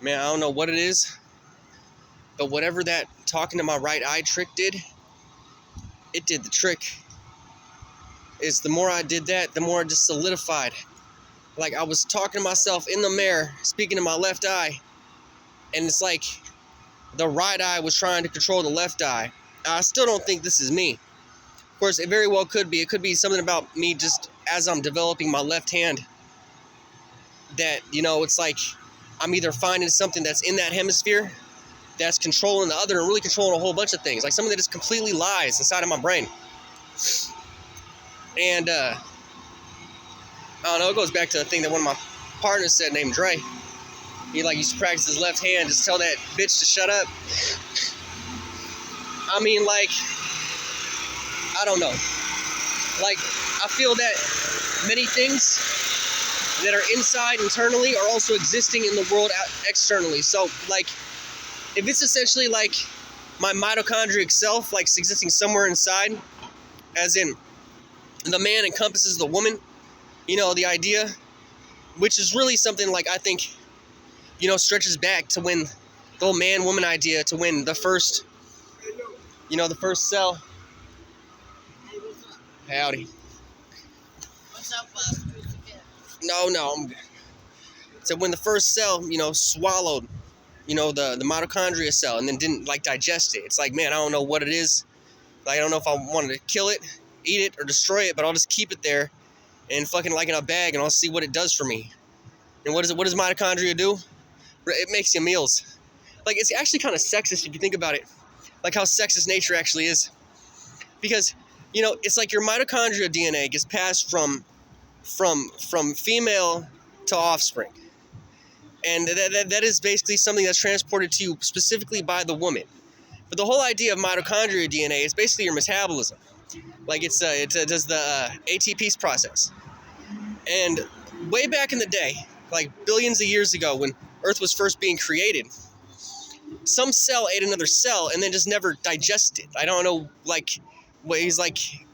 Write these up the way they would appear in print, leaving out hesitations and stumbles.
Man, I don't know what it is, but whatever that talking to my right eye trick did, it did the trick. Is the more I did that, the more it just solidified. Like I was talking to myself in the mirror, speaking to my left eye, and it's like the right eye was trying to control the left eye. I still don't think this is me. Of course, it very well could be. It could be something about me just as I'm developing my left hand that, it's like I'm either finding something that's in that hemisphere that's controlling the other and really controlling a whole bunch of things. Like something that just completely lies inside of my brain. And, I don't know, it goes back to the thing that one of my partners said named Dre. He used to practice his left hand, just tell that bitch to shut up. I mean, I don't know. I feel that many things that are inside internally are also existing in the world externally. So, if it's essentially my mitochondrial self, existing somewhere inside, as in the man encompasses the woman, the idea, which is really something I think, stretches back to when the whole man-woman idea, to when the first, the first cell. Howdy. What's up, boss? No. So when the first cell, swallowed, the mitochondria cell and then didn't digest it. It's man, I don't know what it is. I don't know if I wanted to kill it, eat it, or destroy it, but I'll just keep it there and fucking in a bag and I'll see what it does for me. And what does mitochondria do? It makes you meals. It's actually kind of sexist if you think about it. How sexist nature actually is. Because, it's your mitochondria DNA gets passed from female to offspring. And that is basically something that's transported to you specifically by the woman. But the whole idea of mitochondria DNA is basically your metabolism. It does the ATP process. And way back in the day, billions of years ago when Earth was first being created, some cell ate another cell and then just never digested. I don't know, he's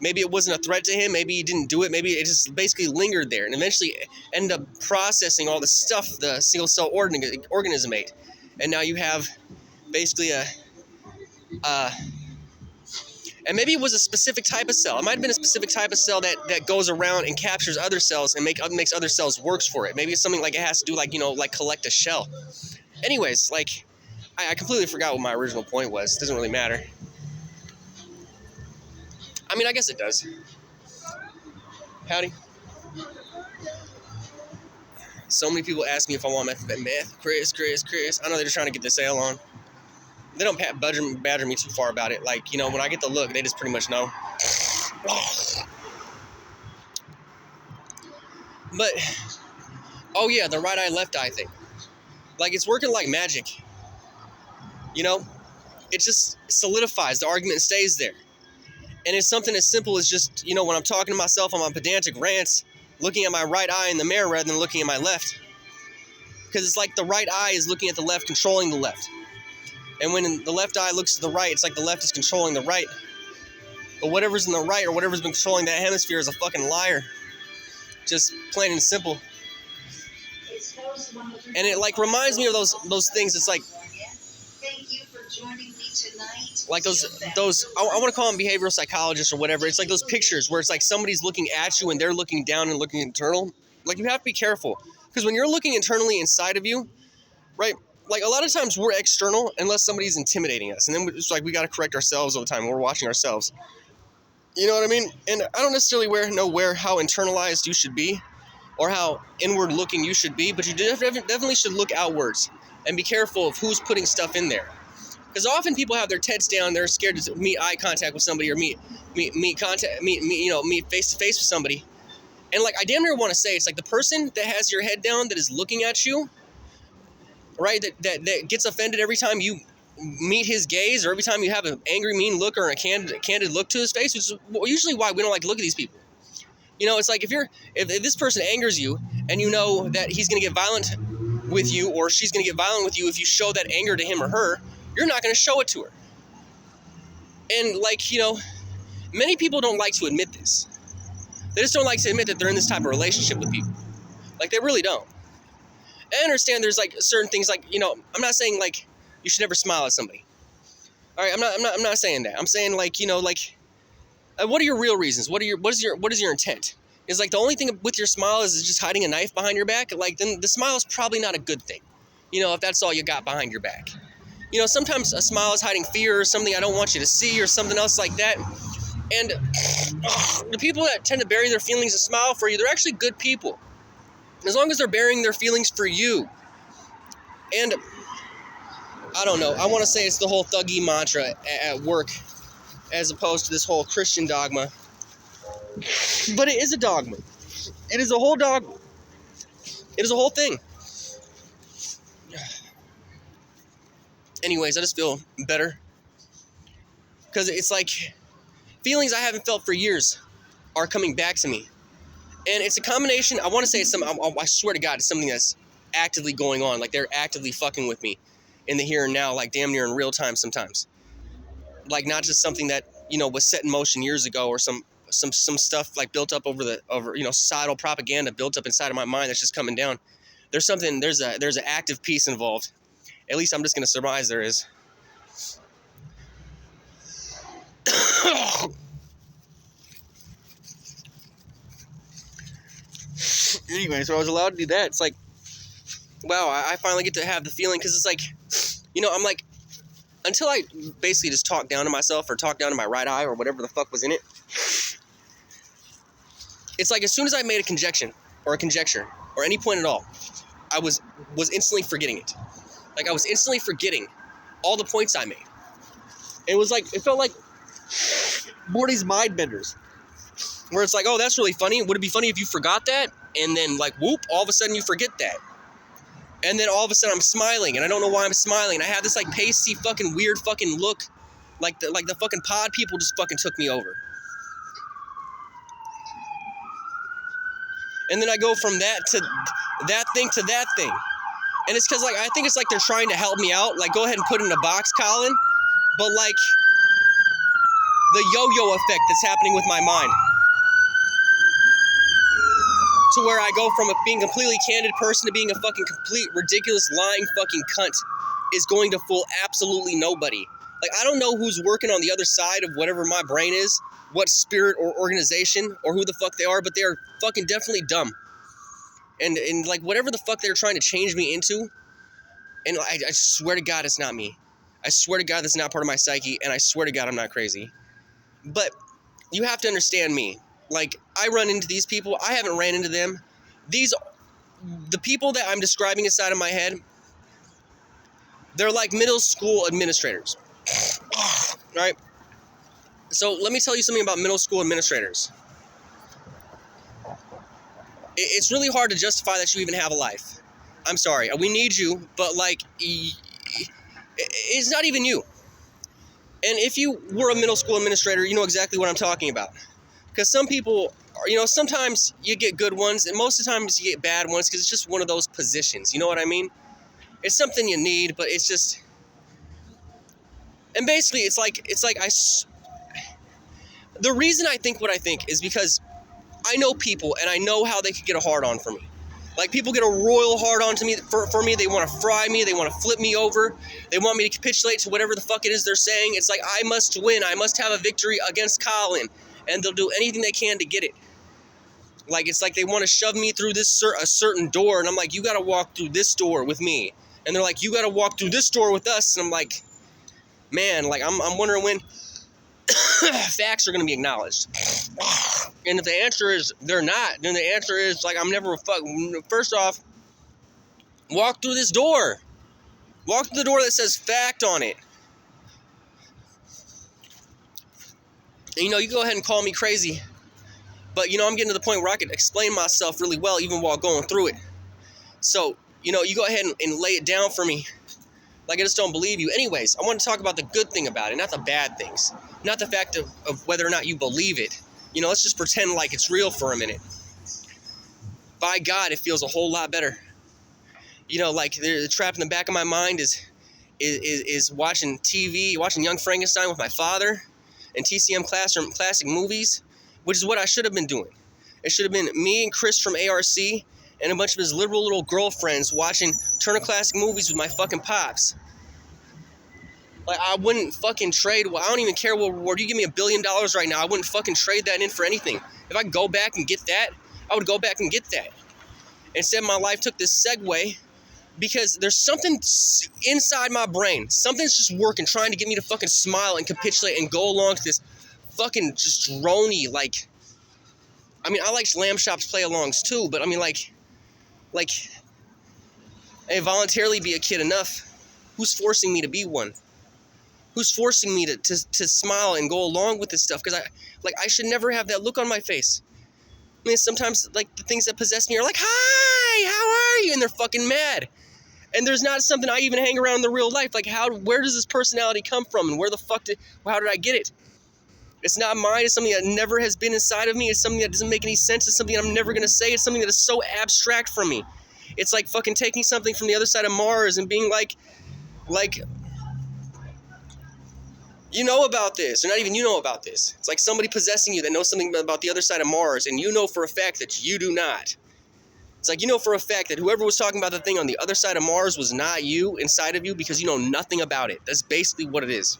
maybe it wasn't a threat to him, maybe he didn't do it, maybe it just basically lingered there and eventually ended up processing all the stuff the single cell organism ate. And now you have basically and maybe it was a specific type of cell. It might have been a specific type of cell that goes around and captures other cells and makes other cells works for it. Maybe it's something it has to do collect a shell. Anyways, I completely forgot what my original point was. It doesn't really matter. I mean, I guess it does. Howdy. So many people ask me if I want meth. Chris. I know they're just trying to get the sale on. They don't badger me too far about it. When I get the look, they just pretty much know. But, oh yeah, the right eye, left eye thing. It's working like magic. It just solidifies. The argument stays there. And it's something as simple as just, when I'm talking to myself on my pedantic rants, looking at my right eye in the mirror rather than looking at my left. Because it's the right eye is looking at the left, controlling the left. And when the left eye looks to the right, it's the left is controlling the right. But whatever's in the right or whatever's been controlling that hemisphere is a fucking liar. Just plain and simple. And it reminds me of those things. It's Thank you for joining me tonight. Those I want to call them behavioral psychologists or whatever. It's those pictures where it's somebody's looking at you and they're looking down and looking internal. You have to be careful. Because when you're looking internally inside of you, right? A lot of times we're external unless somebody's intimidating us. And then it's we got to correct ourselves all the time. We're watching ourselves. You know what I mean? And I don't necessarily know how internalized you should be or how inward looking you should be, but you definitely should look outwards and be careful of who's putting stuff in there. Because often people have their heads down, they're scared to meet eye contact with somebody or meet face to face with somebody. And I damn near want to say, it's the person that has your head down that is looking at you, right? That gets offended every time you meet his gaze or every time you have an angry, mean look or a candid look to his face, which is usually why we don't like to look at these people. It's if this person angers you and you know that he's going to get violent with you or she's going to get violent with you if you show that anger to him or her, you're not going to show it to her. And many people don't like to admit this. They just don't like to admit that they're in this type of relationship with people. They really don't. I understand there's like certain things like, you know, I'm not saying like you should never smile at somebody. All right, I'm not saying that. I'm saying like, you know, like what are your real reasons? What is your intent? Is like the only thing with your smile is just hiding a knife behind your back? Like then the smile is probably not a good thing. You know, if that's all you got behind your back. You know, sometimes a smile is hiding fear or something I don't want you to see or something else like that. And the people that tend to bury their feelings and smile for you, they're actually good people. As long as they're burying their feelings for you. And I don't know. I want to say it's the whole thuggy mantra at work as opposed to this whole Christian dogma. But it is a dogma. It is a whole dogma. It is a whole thing. Anyways, I just feel better. Because it's like feelings I haven't felt for years are coming back to me. And it's a combination. I want to say it's some. I swear to God, it's something that's actively going on. Like they're actively fucking with me in the here and now, like damn near in real time sometimes. Like not just something that, you know, was set in motion years ago or some stuff like built up over you know, societal propaganda built up inside of my mind that's just coming down. There's an active piece involved. At least I'm just gonna surmise there is. Anyway, so I was allowed to do that. It's like, wow, I finally get to have the feeling, because it's like, you know, I'm like, until I basically just talk down to myself or talk down to my right eye or whatever the fuck was in it, it's like as soon as I made a conjecture or any point at all, I was instantly forgetting it. Like I was instantly forgetting all the points I made. It was like, it felt like Morty's mind benders, where it's like, oh, that's really funny. Would it be funny if you forgot that? And then like, whoop, all of a sudden you forget that. And then all of a sudden I'm smiling, and I don't know why I'm smiling. And I have this like pasty fucking weird fucking look, like the fucking pod people just fucking took me over. And then I go from that to that thing to that thing. And it's because like I think it's like they're trying to help me out. Like, go ahead and put it in a box, Colin. But like the yo-yo effect that's happening with my mind, to where I go from being a completely candid person to being a fucking complete ridiculous lying fucking cunt, is going to fool absolutely nobody. Like, I don't know who's working on the other side of whatever my brain is, what spirit or organization or who the fuck they are, but they are fucking definitely dumb. And like whatever the fuck they're trying to change me into, and I swear to God it's not me. I swear to God that's not part of my psyche, and I swear to God I'm not crazy. But you have to understand me. Like, I run into these people. I haven't ran into them. The people that I'm describing inside of my head, they're like middle school administrators. Right? So let me tell you something about middle school administrators. It's really hard to justify that you even have a life. I'm sorry. We need you, but like, it's not even you. And if you were a middle school administrator, you know exactly what I'm talking about. Because some people, you know, sometimes you get good ones, and most of the times you get bad ones, because it's just one of those positions. You know what I mean? It's something you need, but it's just... And basically, the reason I think what I think is because I know people, and I know how they could get a hard-on for me. Like, people get a royal hard-on to me for me. They want to fry me. They want to flip me over. They want me to capitulate to whatever the fuck it is they're saying. It's like, I must win. I must have a victory against Colin. And they'll do anything they can to get it. Like, it's like they want to shove me through a certain door. And I'm like, you got to walk through this door with me. And they're like, you got to walk through this door with us. And I'm like, man, like, I'm wondering when facts are going to be acknowledged. And if the answer is they're not, then the answer is, like, I'm never first off, walk through this door. Walk through the door that says fact on it. And, you know, you go ahead and call me crazy. But, you know, I'm getting to the point where I can explain myself really well even while going through it. So, you know, you go ahead and lay it down for me. Like, I just don't believe you. Anyways, I want to talk about the good thing about it, not the bad things. Not the fact of whether or not you believe it. You know, let's just pretend like it's real for a minute. By God, it feels a whole lot better. You know, like, the trap in the back of my mind is watching TV, watching Young Frankenstein with my father, and TCM classic movies, which is what I should have been doing. It should have been me and Chris from ARC and a bunch of his liberal little girlfriends watching Turner Classic Movies with my fucking pops. Like, I wouldn't fucking trade. Well, I don't even care what reward. You give me $1 billion right now, I wouldn't fucking trade that in for anything. If I could go back and get that, I would go back and get that. Instead, my life took this segue because there's something inside my brain. Something's just working, trying to get me to fucking smile and capitulate and go along to this fucking just drony, like, I mean, I like lamb chops play-alongs too, but I mean, like, hey, voluntarily be a kid enough. Who's forcing me to be one? Who's forcing me to smile and go along with this stuff? Because I should never have that look on my face. I mean, sometimes, like, the things that possess me are like, hi, how are you? And they're fucking mad. And there's not something I even hang around in the real life. Like, where does this personality come from? And how did I get it? It's not mine. It's something that never has been inside of me. It's something that doesn't make any sense. It's something I'm never going to say. It's something that is so abstract from me. It's like fucking taking something from the other side of Mars and being like, you know about this, or not even you know about this. It's like somebody possessing you that knows something about the other side of Mars, and you know for a fact that you do not. It's like you know for a fact that whoever was talking about the thing on the other side of Mars was not you, inside of you, because you know nothing about it. That's basically what it is.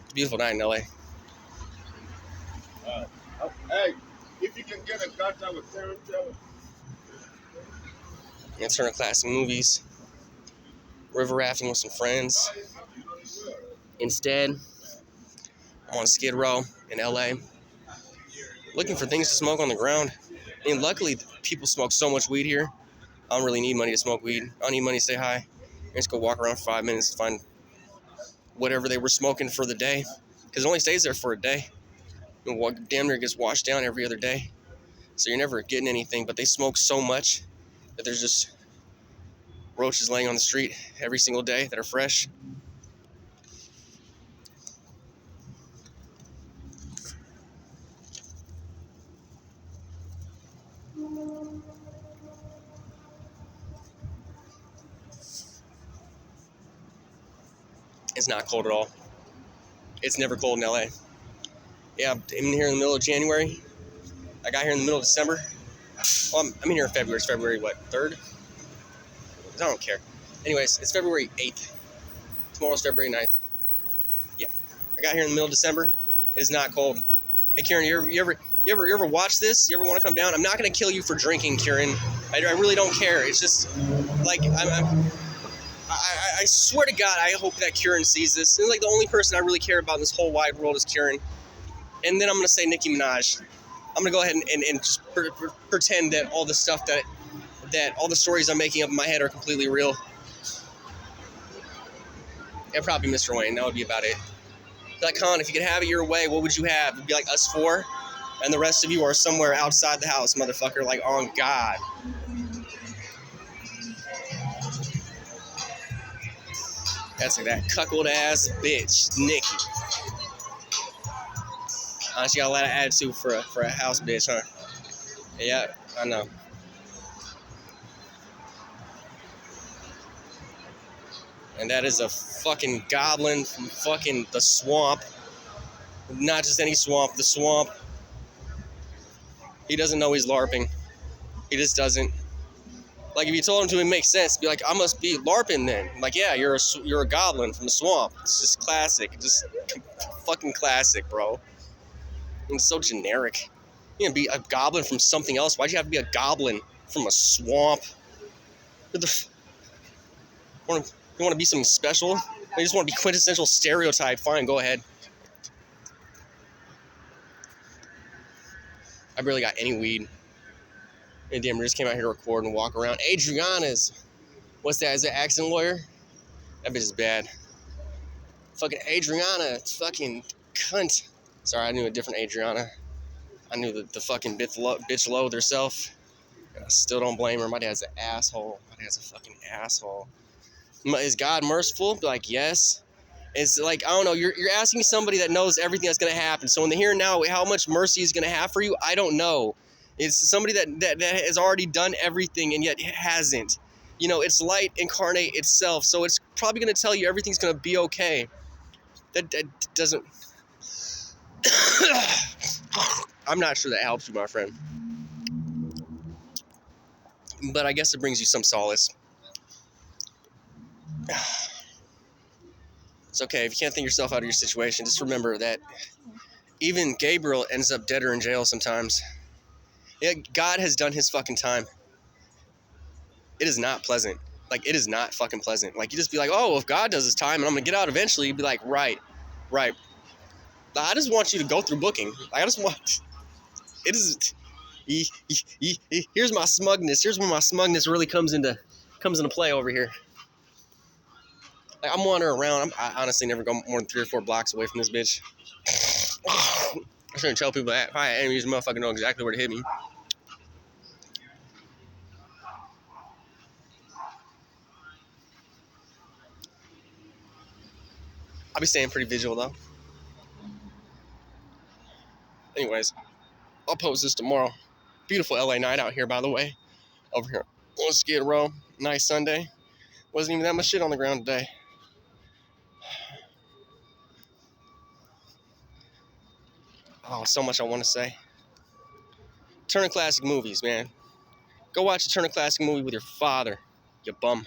It's a beautiful night in LA. Hey, if you can get a contact with Sarah, Turner Classic Movies. River rafting with some friends. Instead, I'm on Skid Row in LA, looking for things to smoke on the ground. I mean, luckily, people smoke so much weed here. I don't really need money to smoke weed. I don't need money to say hi. I just go walk around for 5 minutes to find whatever they were smoking for the day, because it only stays there for a day. And damn near gets washed down every other day. So you're never getting anything, but they smoke so much that there's just roaches laying on the street every single day that are fresh. It's not cold at all. It's never cold in LA. Yeah, I'm in here in the middle of January. I got here in the middle of December. Well, I'm in here in February. It's February, what, 3rd? I don't care. Anyways, it's February 8th. Tomorrow's February 9th. Yeah. I got here in the middle of December. It's not cold. Hey, Kieran, you ever watch this? You ever want to come down? I'm not going to kill you for drinking, Kieran. I really don't care. It's just, like, I swear to God, I hope that Kieran sees this. It's like the only person I really care about in this whole wide world is Kieran. And then I'm going to say Nicki Minaj. I'm going to go ahead and just pretend that all the stuff that all the stories I'm making up in my head are completely real. And probably Mr. Wayne. That would be about it. Like, Khan, if you could have it your way, what would you have? It'd be like us four, and the rest of you are somewhere outside the house, motherfucker. Like, on God. That's like that cuckold ass bitch, Nikki. She got a lot of attitude for a house bitch, huh? Yeah, I know. And that is a fucking goblin from fucking the swamp. Not just any swamp, the swamp. He doesn't know he's LARPing. He just doesn't. Like, if you told him to, it makes sense. Be like, I must be LARPing then. I'm like, yeah, you're a goblin from the swamp. It's just classic. Just fucking classic, bro. And it's so generic. You gonna be a goblin from something else? Why'd you have to be a goblin from a swamp? You want to be something special? You just want to be quintessential stereotype? Fine, go ahead. I barely got any weed. And damn, we just came out here to record and walk around. Adriana's. What's that? Is that accent lawyer? That bitch is bad. Fucking Adriana. It's fucking cunt. Sorry, I knew a different Adriana. I knew the fucking bitch loathed herself. And I still don't blame her. My dad's an asshole. My dad's a fucking asshole. Is God merciful? Be like, yes. It's like, I don't know. You're asking somebody that knows everything that's going to happen. So in the here and now, how much mercy he's going to have for you, I don't know. It's somebody that has already done everything and yet hasn't. You know, it's light incarnate itself. So it's probably going to tell you everything's going to be okay. That doesn't... I'm not sure that helps you, my friend. But I guess it brings you some solace. It's okay. If you can't think yourself out of your situation, just remember that even Gabriel ends up dead or in jail sometimes. Yeah, God has done his fucking time. It is not pleasant. Like, it is not fucking pleasant. Like, you just be like, oh, if God does his time and I'm gonna get out eventually, you'd be like, right. I just want you to go through booking. I just want, it is, here's my smugness. Here's where my smugness really comes into play over here. Like, I'm wandering around. I honestly never go more than 3 or 4 blocks away from this bitch. I shouldn't tell people that. If I had enemies, motherfucker know exactly where to hit me. I'll be staying pretty vigilant though. Anyways, I'll post this tomorrow. Beautiful LA night out here, by the way. Over here on Skid Row. Nice Sunday. Wasn't even that much shit on the ground today. Oh, so much I want to say. Turner Classic Movies, man. Go watch a Turner Classic movie with your father, you bum.